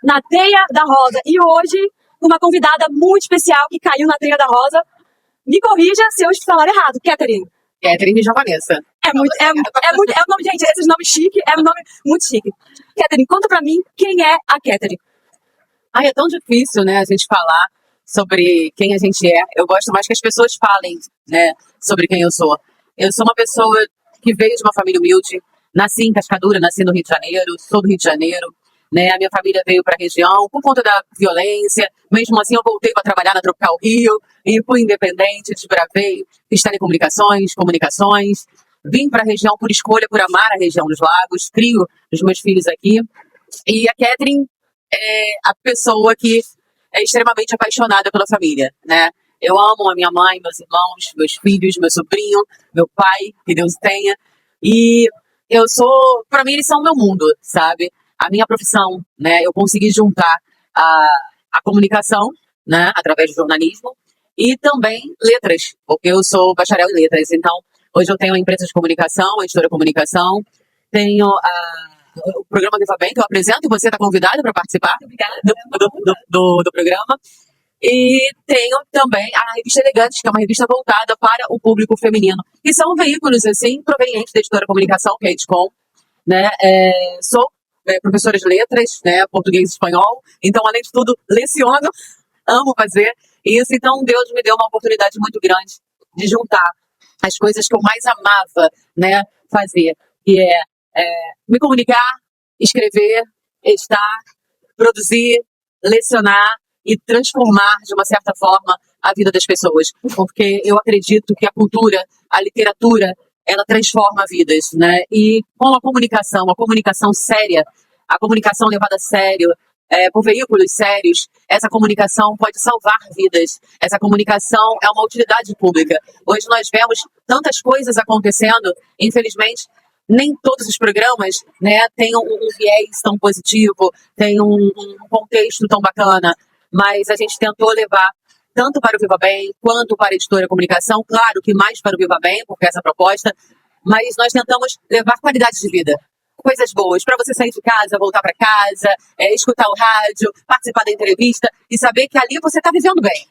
na Teia da Rosa. E hoje, uma convidada muito especial que caiu na Teia da Rosa. Me corrija se eu falar errado, Catherine. Catherine Vanessa. É um nome, gente, esses nomes chiques, é um nome muito chique. Catherine, conta pra mim quem é a Catherine. Ai, é tão difícil, né, a gente falar sobre quem a gente é. Eu gosto mais que as pessoas falem, né, sobre quem eu sou. Eu sou uma pessoa que veio de uma família humilde, nasci em Cascadura, nasci no Rio de Janeiro, sou do Rio de Janeiro, né, a minha família veio para a região por conta da violência, mesmo assim eu voltei para trabalhar na Tropical Rio e fui independente, desbravei, fiz telecomunicações, comunicações, vim para a região por escolha, por amar a região dos lagos, crio os meus filhos aqui, e a Catherine é a pessoa que é extremamente apaixonada pela família, né? Eu amo a minha mãe, meus irmãos, meus filhos, meu sobrinho, meu pai, que Deus tenha. E eu sou, para mim, eles são o meu mundo, sabe? A minha profissão, né? Eu consegui juntar a comunicação, né? Através do jornalismo e também letras, porque eu sou bacharel em letras. Então, hoje eu tenho a empresa de comunicação, a editora de comunicação, tenho o programa Viva Bem, que eu apresento, e você está convidado para participar do programa. E tenho também a revista Elegantes, que é uma revista voltada para o público feminino, que são veículos, assim, provenientes da editora de comunicação, que é a Edcom, né? Sou professora de letras, né? Português e espanhol, então, além de tudo, leciono, amo fazer isso. Então, Deus me deu uma oportunidade muito grande de juntar as coisas que eu mais amava, né, fazer, que é me comunicar, escrever, editar, produzir, lecionar e transformar, de uma certa forma, a vida das pessoas. Porque eu acredito que a cultura, a literatura, ela transforma vidas, né? E com a comunicação séria, a comunicação levada a sério, por veículos sérios, essa comunicação pode salvar vidas. Essa comunicação é uma utilidade pública. Hoje nós vemos tantas coisas acontecendo, infelizmente, nem todos os programas, né, têm um viés tão positivo, têm um contexto tão bacana, mas a gente tentou levar tanto para o Viva Bem quanto para a editora de comunicação, claro que mais para o Viva Bem, porque essa é a proposta, mas nós tentamos levar qualidade de vida, coisas boas, para você sair de casa, voltar para casa, escutar o rádio, participar da entrevista e saber que ali você está vivendo bem.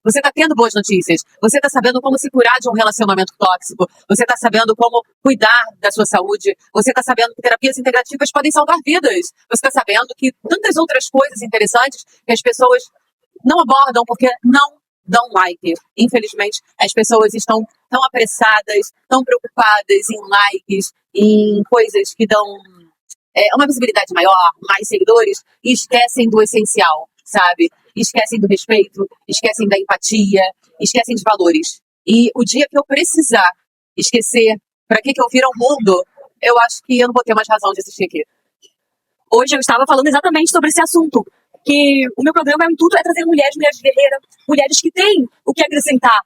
Você está tendo boas notícias, você está sabendo como se curar de um relacionamento tóxico, você está sabendo como cuidar da sua saúde, você está sabendo que terapias integrativas podem salvar vidas, você está sabendo que tantas outras coisas interessantes que as pessoas não abordam porque não dão like. Infelizmente, as pessoas estão tão apressadas, tão preocupadas em likes, em coisas que dão uma visibilidade maior, mais seguidores, e esquecem do essencial, sabe? Esquecem do respeito, esquecem da empatia, esquecem de valores. E o dia que eu precisar esquecer para que eu vir ao mundo, eu acho que eu não vou ter mais razão de assistir aqui. Hoje eu estava falando exatamente sobre esse assunto, que o meu programa, o intuito é trazer mulheres guerreiras, mulheres que têm o que acrescentar,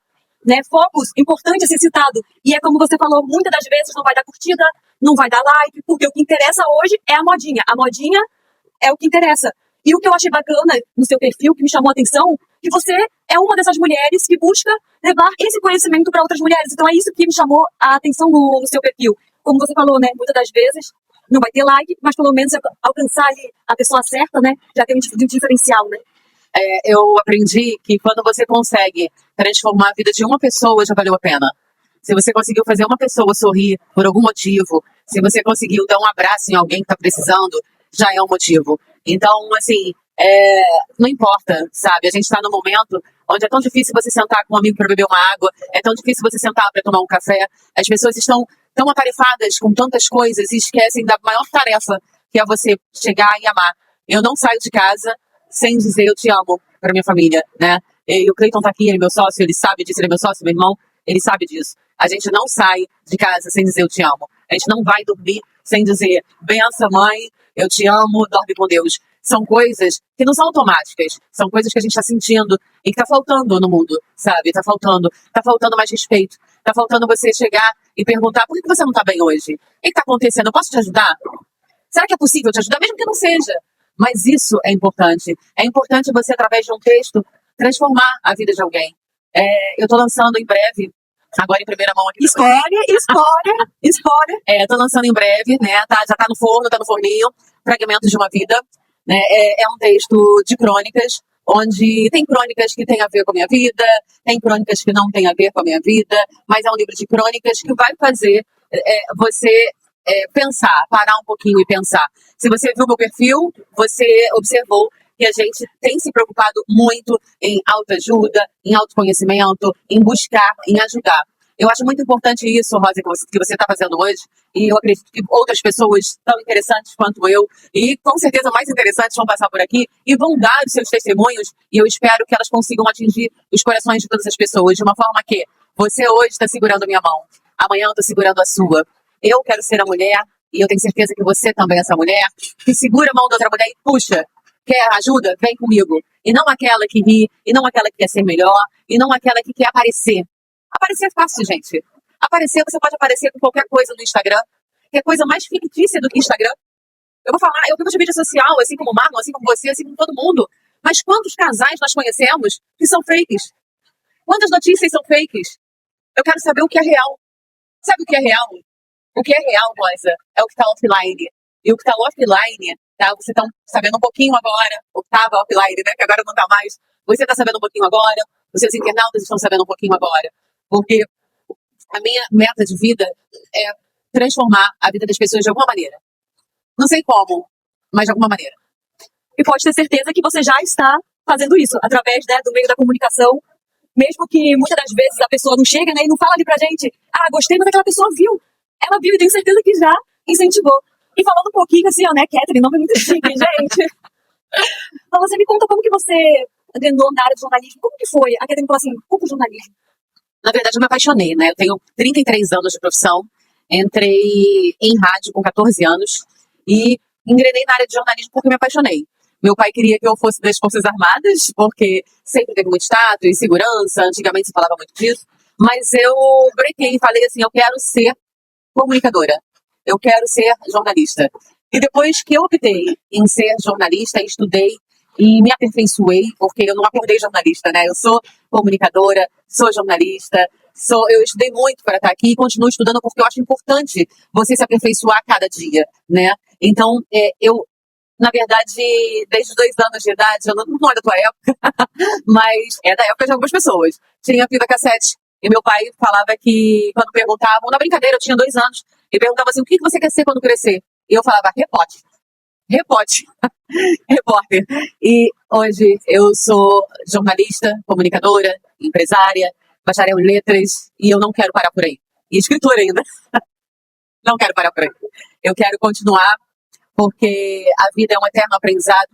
né? Focos importante a ser citado. E é como você falou, muitas das vezes não vai dar curtida, não vai dar like, porque o que interessa hoje é a modinha. A modinha é o que interessa. E o que eu achei bacana no seu perfil, que me chamou a atenção, que você é uma dessas mulheres que busca levar esse conhecimento para outras mulheres. Então é isso que me chamou a atenção no seu perfil. Como você falou, né? Muitas das vezes não vai ter like, mas pelo menos alcançar ali a pessoa certa, né? Já tem um diferencial, né? Eu aprendi que quando você consegue transformar a vida de uma pessoa, já valeu a pena. Se você conseguiu fazer uma pessoa sorrir por algum motivo, se você conseguiu dar um abraço em alguém que está precisando, já é um motivo. Então, assim, não importa, sabe? A gente está num momento onde é tão difícil você sentar com um amigo para beber uma água, é tão difícil você sentar para tomar um café. As pessoas estão tão atarefadas com tantas coisas e esquecem da maior tarefa, que é você chegar e amar. Eu não saio de casa sem dizer eu te amo para minha família, né? E o Cleiton tá aqui, ele é meu sócio, ele sabe disso, ele é meu sócio, meu irmão, ele sabe disso. A gente não sai de casa sem dizer eu te amo. A gente não vai dormir sem dizer benção, mãe, eu te amo, dorme com Deus. São coisas que não são automáticas, são coisas que a gente está sentindo e que está faltando no mundo, sabe? Tá faltando mais respeito, tá faltando você chegar e perguntar por que você não tá bem hoje? O que está acontecendo? Eu posso te ajudar? Será que é possível te ajudar? Mesmo que não seja. Mas isso é importante. É importante você, através de um texto, transformar a vida de alguém. Eu estou lançando em breve, agora em primeira mão aqui. Spoiler! Estou lançando em breve, né? Já tá no forno, tá no forninho. Fragmentos de uma Vida. né? É um texto de crônicas, onde tem crônicas que têm a ver com a minha vida, tem crônicas que não têm a ver com a minha vida, mas é um livro de crônicas que vai fazer você pensar, parar um pouquinho e pensar. Se você viu meu perfil, você observou que a gente tem se preocupado muito em autoajuda, em autoconhecimento, em buscar, em ajudar. Eu acho muito importante isso, Rosa, que você está fazendo hoje, e eu acredito que outras pessoas tão interessantes quanto eu, e com certeza mais interessantes, vão passar por aqui e vão dar os seus testemunhos, e eu espero que elas consigam atingir os corações de todas as pessoas, de uma forma que você hoje está segurando minha mão, amanhã eu estou segurando a sua. Eu quero ser a mulher, e eu tenho certeza que você também é essa mulher, que segura a mão da outra mulher e puxa. Quer ajuda? Vem comigo. E não aquela que ri, e não aquela que quer ser melhor, e não aquela que quer aparecer. Aparecer é fácil, gente. Aparecer, você pode aparecer com qualquer coisa no Instagram, que é coisa mais fictícia do que Instagram. Eu vou falar, eu vivo de mídia social, assim como o Marlon, assim como você, assim como todo mundo. Mas quantos casais nós conhecemos que são fakes? Quantas notícias são fakes? Eu quero saber o que é real. Sabe o que é real? O que é real, Rosa, é o que está offline. E o que está offline, tá? Você está sabendo um pouquinho agora, o que estava offline, né? Que agora não está mais. Você está sabendo um pouquinho agora, os seus internautas estão sabendo um pouquinho agora. Porque a minha meta de vida é transformar a vida das pessoas de alguma maneira. Não sei como, mas de alguma maneira. E pode ter certeza que você já está fazendo isso, através, né, do meio da comunicação, mesmo que muitas das vezes a pessoa não chega, né, e não fala ali pra gente, gostei, mas aquela pessoa viu. Ela viu e tenho certeza que já incentivou. E falando um pouquinho assim, ó, né, Catherine, nome muito chique, gente. Então você me conta como que você engrenou na área de jornalismo, como que foi? A Catherine falou assim, como jornalismo? Na verdade, eu me apaixonei, né? Eu tenho 33 anos de profissão, entrei em rádio com 14 anos e engrenei na área de jornalismo porque me apaixonei. Meu pai queria que eu fosse das Forças Armadas, porque sempre teve muito status, segurança, antigamente se falava muito disso, mas eu brequei e falei assim, eu quero ser comunicadora, eu quero ser jornalista. E depois que eu optei em ser jornalista, estudei e me aperfeiçoei, porque eu não acordei jornalista, né? Eu sou comunicadora, sou jornalista, eu estudei muito para estar aqui e continuo estudando porque eu acho importante você se aperfeiçoar a cada dia, né? Então, eu, na verdade, desde os 2 anos de idade, eu não é da tua época, mas é da época de algumas pessoas. Tinha fita cassete. E meu pai falava que, quando perguntavam, na brincadeira, eu tinha 2 anos, e perguntava assim, o que você quer ser quando crescer? E eu falava, repórter, repórter. E hoje eu sou jornalista, comunicadora, empresária, bacharel em letras, e eu não quero parar por aí. E escritora ainda. Não quero parar por aí. Eu quero continuar, porque a vida é um eterno aprendizado.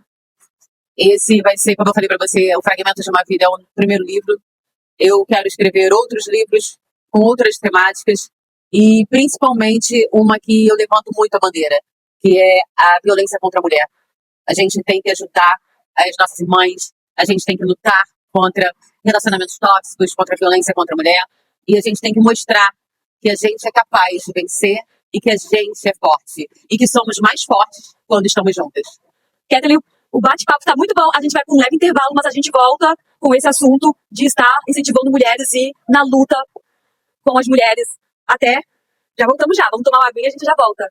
Esse vai ser, como eu falei para você, o Fragmentos de uma Vida é o primeiro livro. Eu quero escrever outros livros com outras temáticas e principalmente uma que eu levanto muito a bandeira, que é a violência contra a mulher. A gente tem que ajudar as nossas irmãs, a gente tem que lutar contra relacionamentos tóxicos, contra a violência contra a mulher, e a gente tem que mostrar que a gente é capaz de vencer e que a gente é forte, e que somos mais fortes quando estamos juntas. Catherine, o bate-papo tá muito bom, a gente vai para um leve intervalo, mas a gente volta com esse assunto de estar incentivando mulheres e na luta com as mulheres. Até, já voltamos já, vamos tomar uma aguinha e a gente já volta.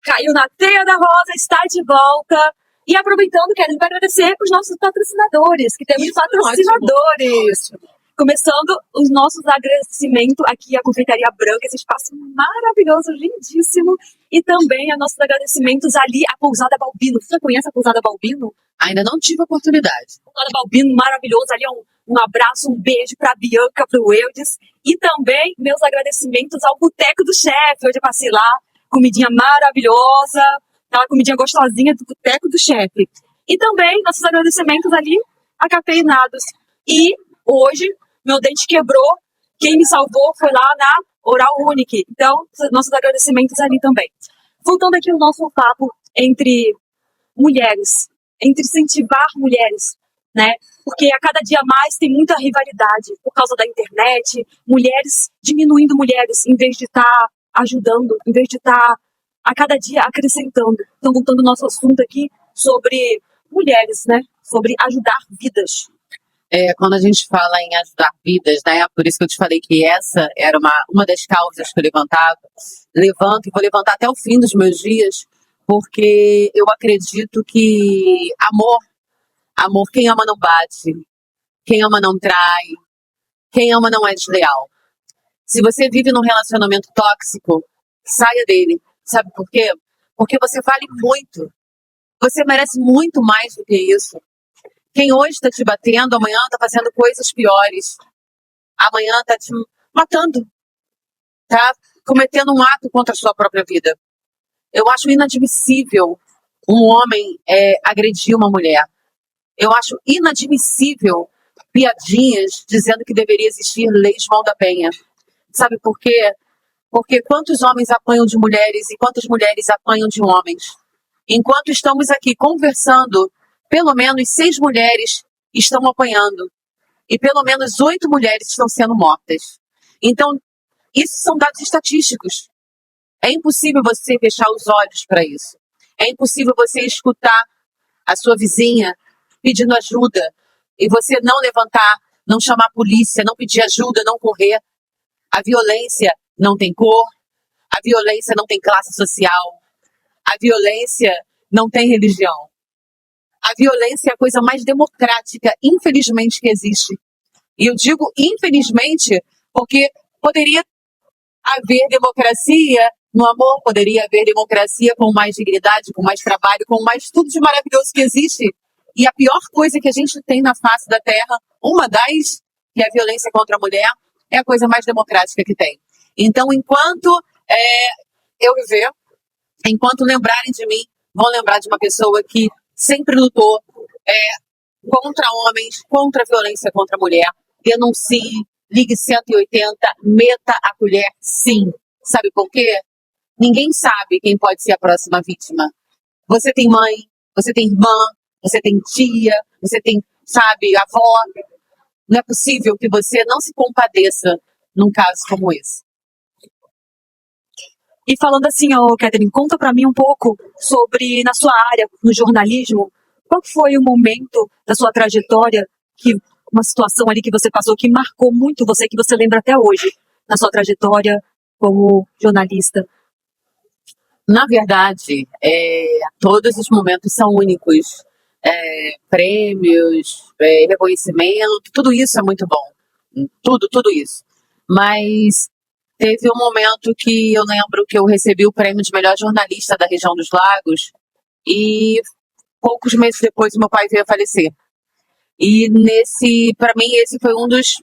Caiu na teia da Rosa, está de volta. E aproveitando, quero agradecer os nossos patrocinadores, que temos patrocinadores. Ótimo. Começando os nossos agradecimentos aqui à Confeitaria Branca, esse espaço maravilhoso, lindíssimo. E também nossos agradecimentos ali à Pousada Balbino. Você já conhece a Pousada Balbino? Ainda não tive a oportunidade. Pousada Balbino, maravilhoso. Ali um abraço, um beijo para a Bianca, para o Eudes. E também meus agradecimentos ao Boteco do Chefe. Hoje eu passei lá, comidinha maravilhosa, aquela comidinha gostosinha do Boteco do Chefe. E também nossos agradecimentos ali a Cafeinados. E hoje meu dente quebrou Quem me salvou foi lá na Oral Unique. Então, nossos agradecimentos ali também. Voltando aqui ao nosso papo entre mulheres, entre incentivar mulheres, né? Porque a cada dia mais tem muita rivalidade por causa da internet, mulheres diminuindo mulheres em vez de estar ajudando, em vez de estar a cada dia acrescentando. Então, voltando ao nosso assunto aqui sobre mulheres, né? Sobre ajudar vidas. Quando a gente fala em ajudar vidas, né? Por isso que eu te falei que essa era uma das causas que eu levanto e vou levantar até o fim dos meus dias, porque eu acredito que amor, quem ama não bate, quem ama não trai, quem ama não é desleal. Se você vive num relacionamento tóxico, saia dele. Sabe por quê? Porque você vale muito. Você merece muito mais do que isso. Quem hoje está te batendo, amanhã está fazendo coisas piores. Amanhã está te matando. Tá cometendo um ato contra a sua própria vida. Eu acho inadmissível um homem agredir uma mulher. Eu acho inadmissível piadinhas dizendo que deveria existir leis Mão da Penha. Sabe por quê? Porque quantos homens apanham de mulheres e quantas mulheres apanham de homens? Enquanto estamos aqui conversando, pelo menos 6 mulheres estão apanhando e pelo menos 8 mulheres estão sendo mortas. Então, isso são dados estatísticos. É impossível você fechar os olhos para isso. É impossível você escutar a sua vizinha pedindo ajuda e você não levantar, não chamar a polícia, não pedir ajuda, não correr. A violência não tem cor, a violência não tem classe social, a violência não tem religião. A violência é a coisa mais democrática, infelizmente, que existe. E eu digo infelizmente porque poderia haver democracia no amor, poderia haver democracia com mais dignidade, com mais trabalho, com mais tudo de maravilhoso que existe. E a pior coisa que a gente tem na face da Terra, uma das, que é a violência contra a mulher, é a coisa mais democrática que tem. Então, enquanto eu viver, enquanto lembrarem de mim, vão lembrar de uma pessoa que sempre lutou contra homens, contra a violência contra a mulher. Denuncie, ligue 180, meta a colher, sim. Sabe por quê? Ninguém sabe quem pode ser a próxima vítima. Você tem mãe, você tem irmã, você tem tia, você tem, sabe, avó. Não é possível que você não se compadeça num caso como esse. E falando assim, Catherine, conta para mim um pouco sobre, na sua área, no jornalismo, qual foi o momento da sua trajetória, uma situação ali que você passou que marcou muito você, que você lembra até hoje, na sua trajetória como jornalista? Na verdade, todos os momentos são únicos. Prêmios, reconhecimento, tudo isso é muito bom. Tudo isso. Mas teve um momento que eu lembro que eu recebi o prêmio de melhor jornalista da região dos Lagos e poucos meses depois o meu pai veio a falecer. E para mim, esse foi um dos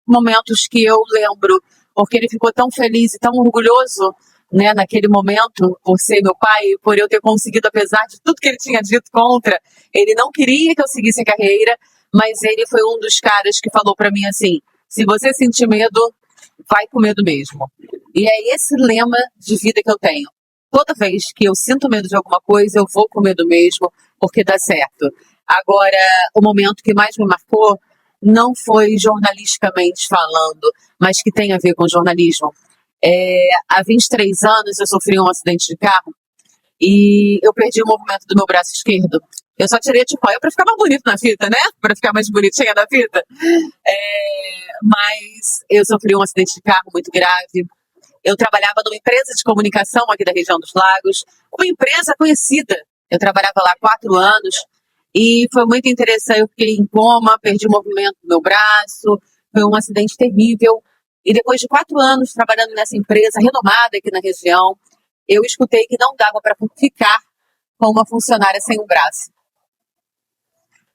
momentos que eu lembro, porque ele ficou tão feliz e tão orgulhoso, né, naquele momento, por ser meu pai, por eu ter conseguido, apesar de tudo que ele tinha dito contra, ele não queria que eu seguisse a carreira, mas ele foi um dos caras que falou para mim assim: se você sentir medo, vai com medo mesmo. E é esse lema de vida que eu tenho. Toda vez que eu sinto medo de alguma coisa, eu vou com medo mesmo, porque dá certo. Agora, o momento que mais me marcou não foi jornalisticamente falando, mas que tem a ver com jornalismo. Há 23 anos eu sofri um acidente de carro e eu perdi o movimento do meu braço esquerdo. Eu só tirei de coia para ficar mais bonito na fita, né? Para ficar mais bonitinha na fita. Mas eu sofri um acidente de carro muito grave. Eu trabalhava numa empresa de comunicação aqui da região dos Lagos, uma empresa conhecida. Eu trabalhava lá há 4 anos e foi muito interessante. Eu fiquei em coma, perdi o movimento do meu braço, foi um acidente terrível. E depois de 4 anos trabalhando nessa empresa renomada aqui na região, eu escutei que não dava para ficar com uma funcionária sem um braço.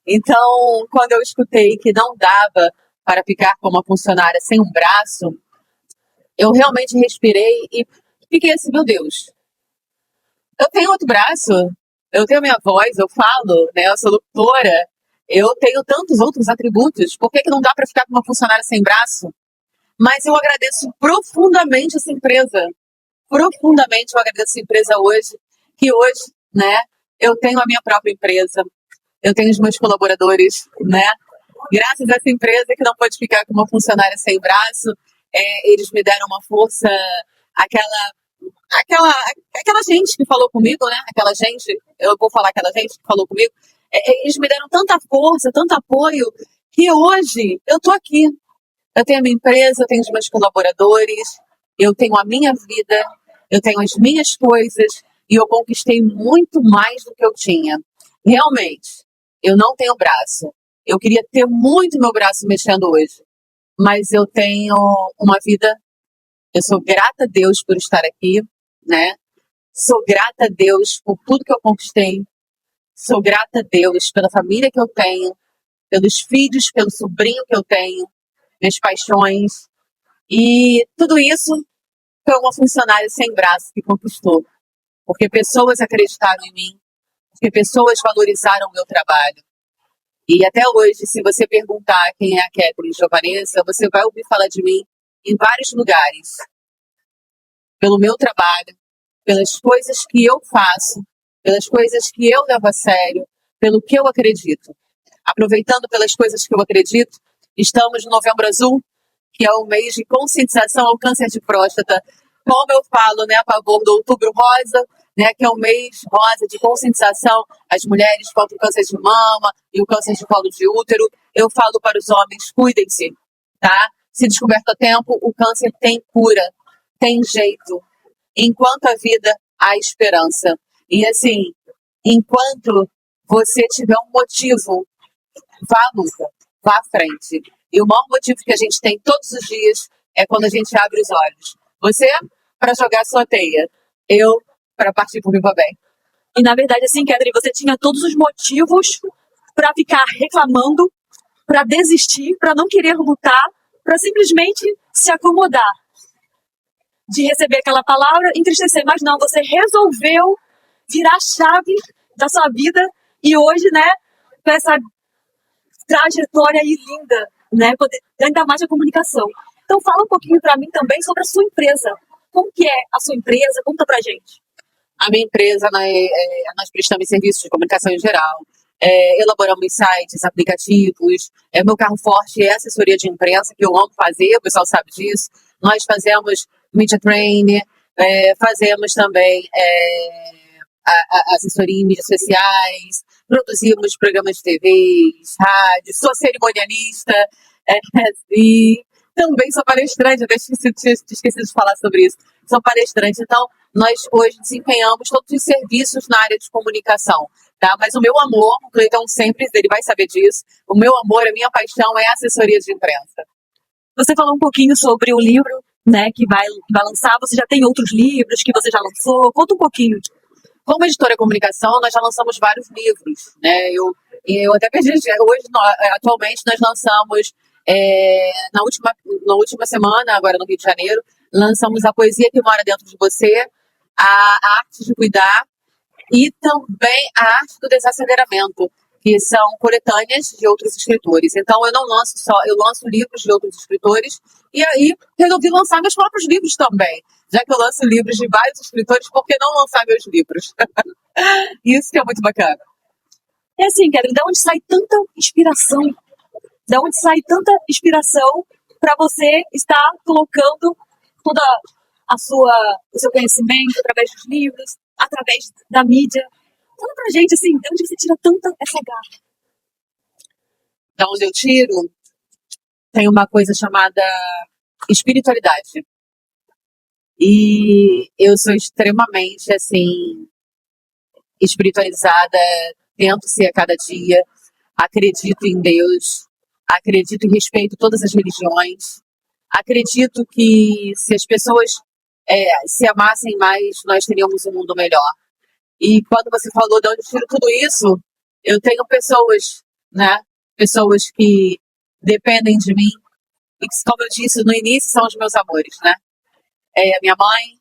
Então, quando eu escutei que não dava para ficar com uma funcionária sem um braço, eu realmente respirei e fiquei assim: meu Deus, eu tenho outro braço, eu tenho minha voz, eu falo, né, eu sou locutora, eu tenho tantos outros atributos, por que não dá para ficar com uma funcionária sem braço? Mas eu agradeço profundamente essa empresa. Profundamente eu agradeço essa empresa hoje, que hoje, né, eu tenho a minha própria empresa, eu tenho os meus colaboradores, né? Graças a essa empresa que não pode ficar com uma funcionária sem braço, eles me deram uma força, aquela, aquela gente que falou comigo, né? Aquela gente, eu vou falar aquela gente que falou comigo, eles me deram tanta força, tanto apoio, que hoje eu tô aqui. Eu tenho a minha empresa, eu tenho os meus colaboradores, eu tenho a minha vida, eu tenho as minhas coisas e eu conquistei muito mais do que eu tinha. Realmente, eu não tenho braço. Eu queria ter muito meu braço mexendo hoje, mas eu tenho uma vida. Eu sou grata a Deus por estar aqui, né? Sou grata a Deus por tudo que eu conquistei. Sou grata a Deus pela família que eu tenho, pelos filhos, pelo sobrinho que eu tenho, minhas paixões. E tudo isso foi uma funcionária sem braço que conquistou. Porque pessoas acreditaram em mim, porque pessoas valorizaram o meu trabalho. E até hoje, se você perguntar quem é a Catherine Giovanessa, você vai ouvir falar de mim em vários lugares. Pelo meu trabalho, pelas coisas que eu faço, pelas coisas que eu levo a sério, pelo que eu acredito. Aproveitando pelas coisas que eu acredito, estamos no Novembro Azul, que é o mês de conscientização ao câncer de próstata. Como eu falo, né, a favor do Outubro Rosa, né, que é o mês rosa de conscientização às mulheres contra o câncer de mama e o câncer de colo de útero. Eu falo para os homens, cuidem-se, tá? Se descoberto a tempo, o câncer tem cura, tem jeito. Enquanto a vida, há esperança. E assim, enquanto você tiver um motivo, vá à luta, vá à frente. E o maior motivo que a gente tem todos os dias é quando a gente abre os olhos. Você, para jogar sua teia. Eu, para partir por Viva Bem. E na verdade, assim, Catherine, você tinha todos os motivos para ficar reclamando, para desistir, para não querer lutar, para simplesmente se acomodar de receber aquela palavra, entristecer. Mas não, você resolveu virar a chave da sua vida e hoje, né, com essa trajetória aí linda, né, poder, ainda mais a comunicação. Então fala um pouquinho para mim também sobre a sua empresa. Como que é a sua empresa? Conta pra gente. A minha empresa, nós prestamos serviços de comunicação em geral, elaboramos sites, aplicativos, meu carro forte é assessoria de imprensa, que eu amo fazer, o pessoal sabe disso. Nós fazemos media training, fazemos também assessoria em mídias sociais, produzimos programas de TV, rádio, sou cerimonialista, e também sou palestrante, até esqueci de falar sobre isso. Sou palestrante, então nós hoje desempenhamos todos os serviços na área de comunicação, tá? Mas o meu amor, o Cleiton sempre, ele vai saber disso, o meu amor, a minha paixão é a assessoria de imprensa. Você falou um pouquinho sobre o livro, né, que vai lançar, você já tem outros livros que você já lançou, conta um pouquinho. Como editora de comunicação, nós já lançamos vários livros, né? Eu até perdi, hoje, atualmente, nós lançamos, na última semana, agora no Rio de Janeiro, lançamos A Poesia que Mora Dentro de Você, a Arte de Cuidar e também a Arte do Desaceleramento, que são coletâneas de outros escritores. Então, eu não lanço só, eu lanço livros de outros escritores e aí resolvi lançar meus próprios livros também. Já que eu lanço livros de vários escritores, por que não lançar meus livros? Isso que é muito bacana. É assim, Catherine, de onde sai tanta inspiração? De onde sai tanta inspiração para você estar colocando toda o seu conhecimento através dos livros, através da mídia? Fala pra gente, assim, de onde você tira tanta essa garra? Da onde eu tiro, tem uma coisa chamada espiritualidade. E eu sou extremamente, assim, espiritualizada, tento ser a cada dia, acredito em Deus, acredito e respeito todas as religiões, acredito que se as pessoas se amassem mais, nós teríamos um mundo melhor. E quando você falou de onde eu tiro tudo isso, eu tenho pessoas, né? Pessoas que dependem de mim, e que, como eu disse no início, são os meus amores, né? A minha mãe,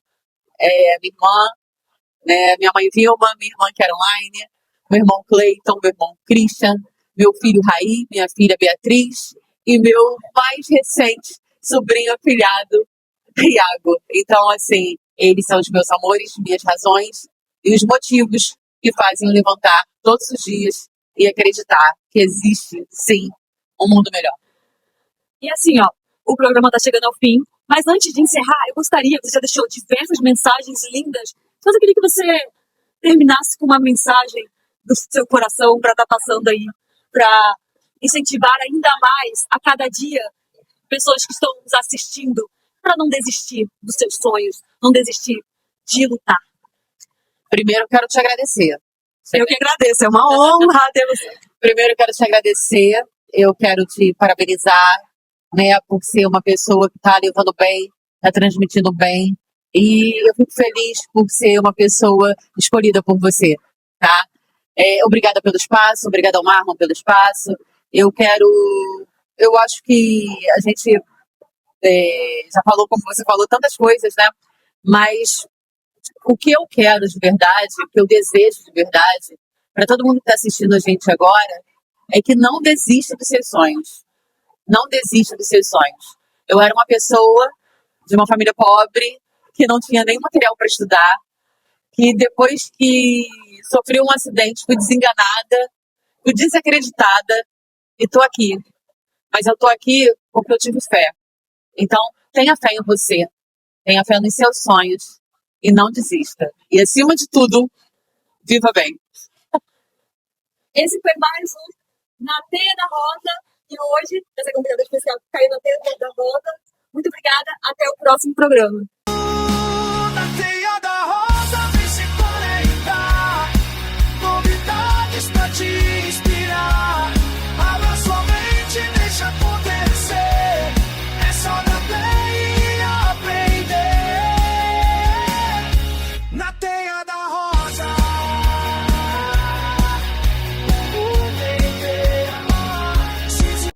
a minha irmã, né? Minha mãe Vilma, minha irmã Caroline, meu irmão Cleiton, meu irmão Christian, meu filho Raí, minha filha Beatriz, e meu mais recente, sobrinho afilhado do Iago. Então, assim, eles são os meus amores, minhas razões e os motivos que fazem eu levantar todos os dias e acreditar que existe, sim, um mundo melhor. E assim, ó, o programa tá chegando ao fim, mas antes de encerrar, eu gostaria, você já deixou diversas mensagens lindas, mas eu queria que você terminasse com uma mensagem do seu coração para estar passando aí, para incentivar ainda mais a cada dia pessoas que estão nos assistindo para não desistir dos seus sonhos, não desistir de lutar. Primeiro, quero te agradecer. Eu que agradeço, é uma honra ter você. Primeiro, quero te agradecer, eu quero te parabenizar, né, por ser uma pessoa que está levando bem, está transmitindo bem, e eu fico feliz por ser uma pessoa escolhida por você, tá? Obrigada pelo espaço, obrigada ao Marlon pelo espaço. Eu acho que a gente já falou, como você falou, tantas coisas, né? Mas o que eu quero de verdade, o que eu desejo de verdade, para todo mundo que está assistindo a gente agora, é que não desista dos seus sonhos. Não desista dos seus sonhos. Eu era uma pessoa de uma família pobre, que não tinha nem material para estudar, que depois que sofri um acidente, fui desenganada, fui desacreditada e tô aqui. Mas eu tô aqui porque eu tive fé. Então, tenha fé em você, tenha fé nos seus sonhos e não desista. E, acima de tudo, viva bem. Esse foi mais um Na Teia da Rosa e hoje, essa convidada especial que caiu na Teia da Rosa. Muito obrigada, até o próximo programa. Na Teia da Rosa, vem se conectar. Novidades pra te inspirar. Abra sua mente, deixa acontecer. É só dar play e aprender. Na Teia da Rosa.